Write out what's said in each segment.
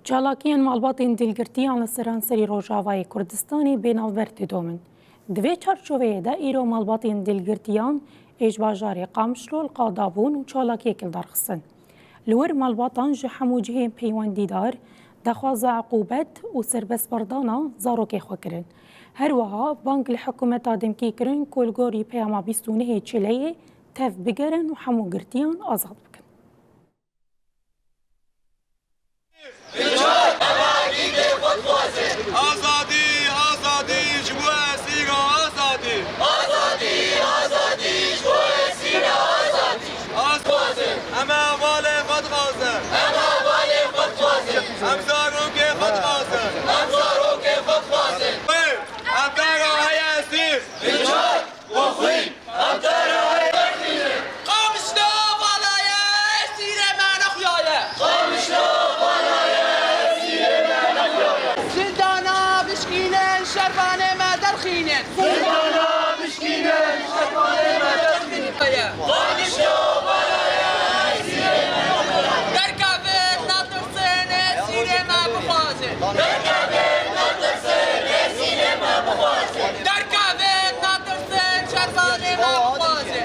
چالاکیان مالباتین دلگرتیان لسرانسری روجاوای کردستانی بینالبرت دومن. دوی چارچوبه دا ایرو مالباتین دلگرتیان اجباجاری قامشلول قادابون و چالاکی کل درخصن. لور مالباتان جحمو جهیم پیوندی دار دخواز عقوبت و سربس بردانا زاروکی خوکرن. هر وها بانک الحکومت آدمکی کرن کلگوری پیاما بیستونه چلیه تف بگرن و حمو گرتیان آزاد بکن. آزادی آزادی جبو اسیرا آزادی آزادی آزادی جبو اسیرا آزادی آزادی همه اول خود خواسته همه اول خود خواسته همزارو که خود خواسته همزارو که خود خواسته همدارو های اسیر بجای و خوین همدارو های اسیر قامشنا بالای اسیر من اخیاله قامشنا بالای اسیر من اخیاله زندانا بشکینن شرفانه ما درخینن زندانا بشکینن شرفانه ما درخینن قامشنا بالای اسیر من اخیاله در کافر ناترسن اسیر ما بخوازه در کافر ناترسن اسیر ما بخوازه در کافر ناترسن شرفانه ما بخوازه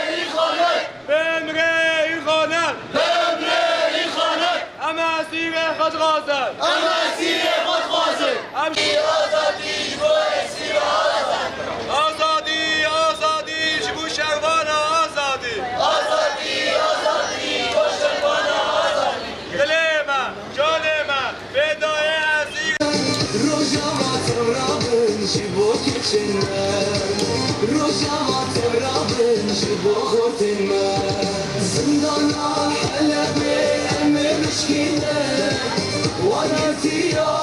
ای خانه بمره خانه بمره خانه اما اسیر خود خوازه اما اسیر خود خوازه آزادی جبو اسیر آزادی آزادی آزادی جبو شروان آزادی آزادی آزادی جبو شروان آزادی دل من جان من فدای اسیر روزاوا ترابن جبو کچن روزاوا ترابن جبو خوتن زندانا حلبي امر مشكينه وانا تيار